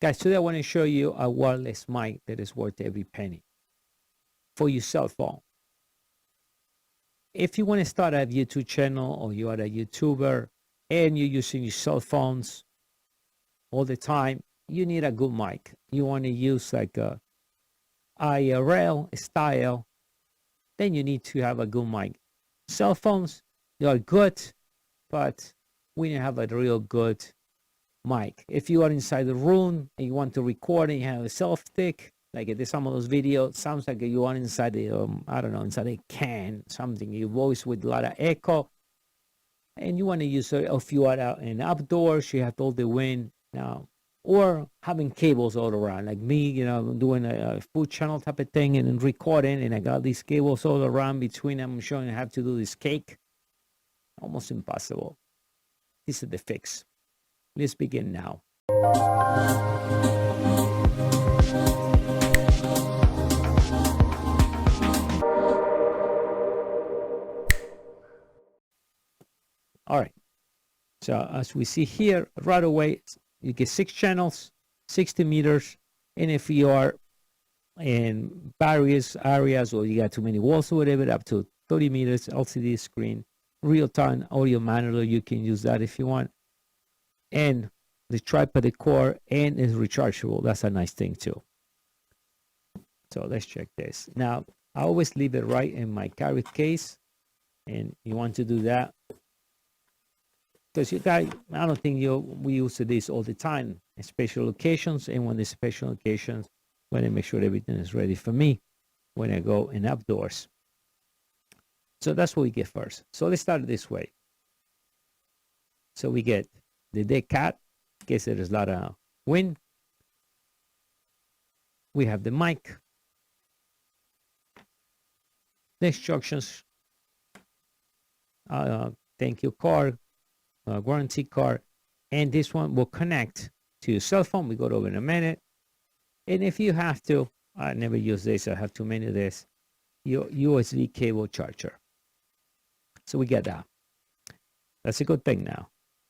Guys, today I want to show you a wireless mic that is worth every penny for your cell phone. If you want to start a YouTube channel or you are a YouTuber and you're using your cell phones all the time, you need a good mic. You want to use like a IRL style, then you need to have a good mic. Cell phones, they are good, but we need to have a real good mic. If you are inside the room and you want to record and you have a self stick, like in some of those videos, sounds like you are inside the, I don't know, inside a can, something, your voice with a lot of echo, and you want to use it if you are out in outdoors, you have all the wind now, or having cables all around, like me, you know, doing a food channel type of thing and recording, and I got these cables all around between them. I'm showing you how to do this cake. Almost impossible. This is the fix. Let's begin now. All right. So as we see here, right away, you get 6 channels, 60 meters. And if you are in various areas or you got too many walls or whatever, up to 30 meters, LCD screen, real-time audio monitor, you can use that if you want. And the tripod, the core, and is rechargeable. That's a nice thing too. So let's check this. Now, I always leave it right in my carry case. And you want to do that because you got, I don't think we use this all the time in special occasions. And when the special occasions, I want to make sure everything is ready for me when I go in outdoors. So that's what we get first. So let's start this way. So we get the dead cat, in case there is a lot of wind. We have the mic, the instructions, thank you card, warranty card, and this one will connect to your cell phone. We go over in a minute. And if you have to, I never use this, I have too many of this, your USB cable charger. So we get that. That's a good thing now.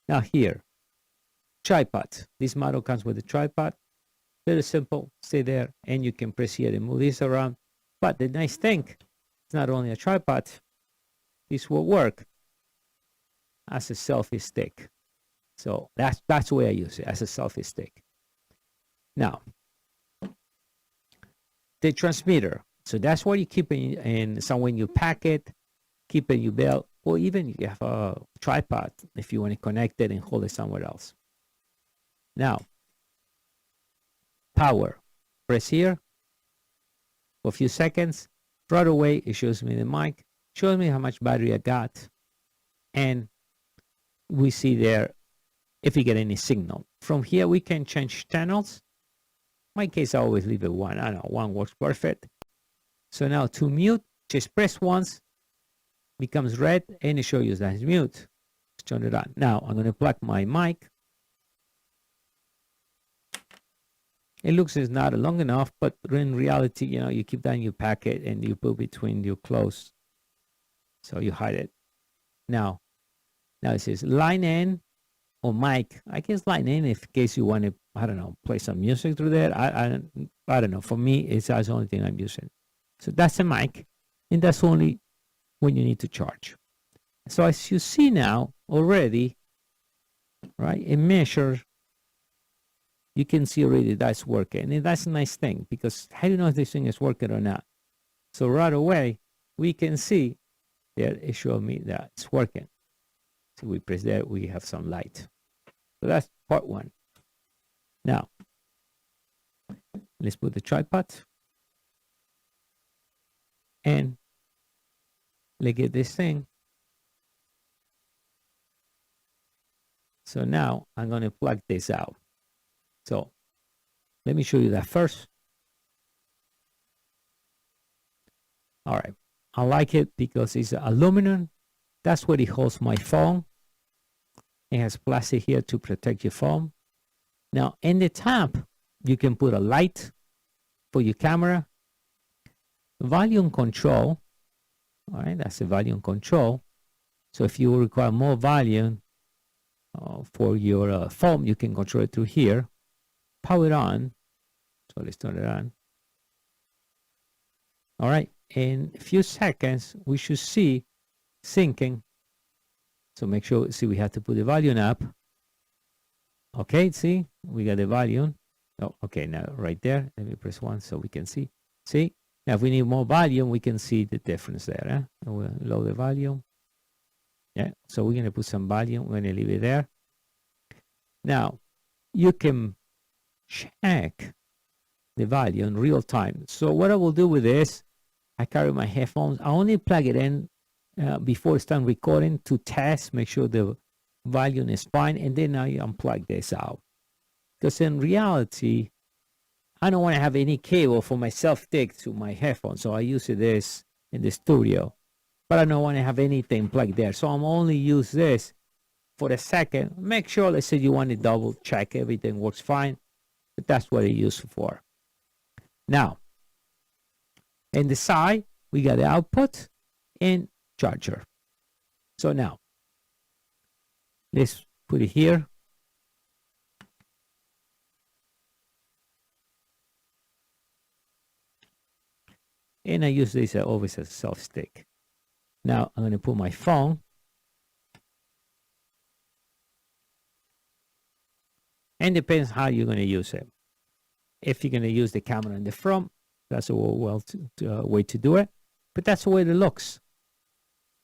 Now here, tripod. This model comes with a tripod. Very simple, stay there, and you can press here and move this around. But the nice thing, it's not only a tripod, this will work as a selfie stick. So that's the way I use it, as a selfie stick. Now, the transmitter. So that's what you keep in somewhere in your packet, keep in your belt, or even you have a tripod if you want to connect it and hold it somewhere else. Now, power. Press here for a few seconds. Right away, it shows me the mic, shows me how much battery I got, and we see there if you get any signal. From here, we can change channels. In my case, I always leave it 1. I don't know, 1 works perfect. So now to mute, just press once, becomes red, and it shows you that it's mute. Let's turn it on. Now I'm going to plug my mic. It looks it's not long enough, but in reality, you know, you keep that in your packet and you put between your clothes, so you hide it. Now it says line in or mic. I guess line in if in case you want to, I don't know, play some music through there. I don't know. For me, it's the only thing I'm using. So that's the mic, and that's only when you need to charge. So as you see now already, right, it measures. You can see already that's working, and that's a nice thing because how do you know if this thing is working or not? So right away we can see that it showed me that it's working. So we press there, we have some light. So that's part 1. Now let's put the tripod and let's get this thing. So now I'm going to plug this out. So let me show you that first. All right. I like it because it's aluminum. That's where it holds my phone. It has plastic here to protect your phone. Now in the top, you can put a light for your camera. Volume control. All right, that's the volume control. So if you require more volume for your phone, you can control it through here. power on. So let's turn it on. All right, in a few seconds, we should see syncing. So make sure, see, we have to put the volume up. Okay, see, we got the volume. Oh, okay, now right there, let me press 1 so we can see. See, now if we need more volume, we can see the difference there. Huh? We'll lower the volume. Yeah, so we're going to put some volume. We're going to leave it there. Now, you can check the volume in real time. So what I will do with this, I carry my headphones. I only plug it in before I start recording to test, make sure the volume is fine, and then I unplug this out. Because in reality, I don't want to have any cable for my self-tick to my headphones, so I use this in the studio. But I don't want to have anything plugged there, so I'm only use this for a second. Make sure, let's say you want to double check everything works fine, but that's what it's used for. Now, in the side, we got the output and charger. So now, let's put it here. And I use this always as a self-stick. Now, I'm going to put my phone. And depends how you're going to use it. If you're going to use the camera in the front, that's a way to do it. But that's the way it looks.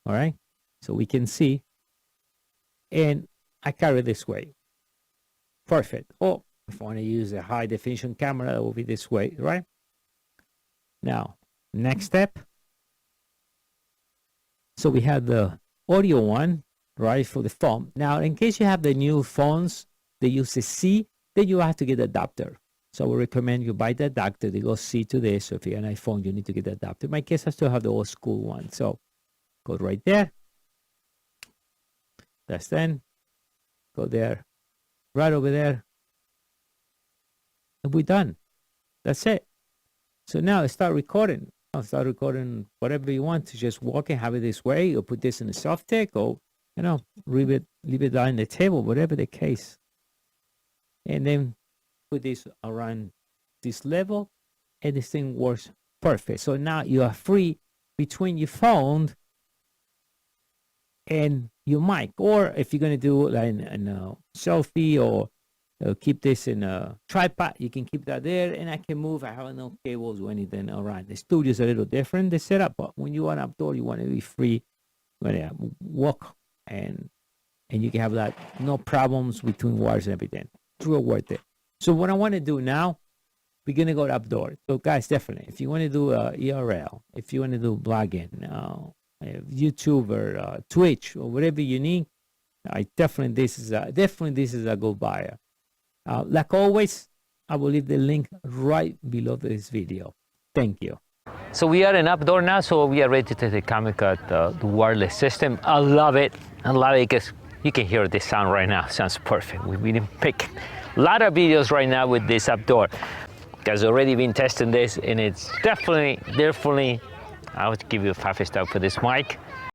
All right? So we can see. And I carry this way. Perfect. Or if I want to use a high definition camera, it will be this way, right? Now, next step. So we have the audio one, right, for the phone. Now, in case you have the new phones, they use the C, then you have to get an adapter. So we recommend you buy the adapter. They go C to this. So if you're an iPhone, you need to get the adapter. In my case, I still have the old school one. So go right there. That's then. Go there. Right over there. And we're done. That's it. So now start recording. I'll start recording whatever you want to just walk and have it this way, or put this in a soft tick, or, you know, leave it on the table, whatever the case. And then put this around this level, and this thing works perfect. So now you are free between your phone and your mic. Or if you're going to do like a selfie, or keep this in a tripod, you can keep that there, and I can move. I have no cables or anything around. The studio is a little different, the setup, but when you are outdoor, you want to be free. You want to walk, and you can have that, no problems between wires and everything. It's real worth it. So what I want to do now, we're going to go outdoor. So guys, definitely, if you want to do ERL, if you want to do blogging, YouTube or Twitch or whatever you need, definitely this is a good buyer. Like always, I will leave the link right below this video. Thank you. So we are in outdoor now, so we are ready to take the Comica, the wireless system. I love it. I love it because you can hear this sound right now. Sounds perfect. We've been picking a lot of videos right now with this outdoor. Guys, already been testing this, and it's definitely, I would give you a 5-star for this mic.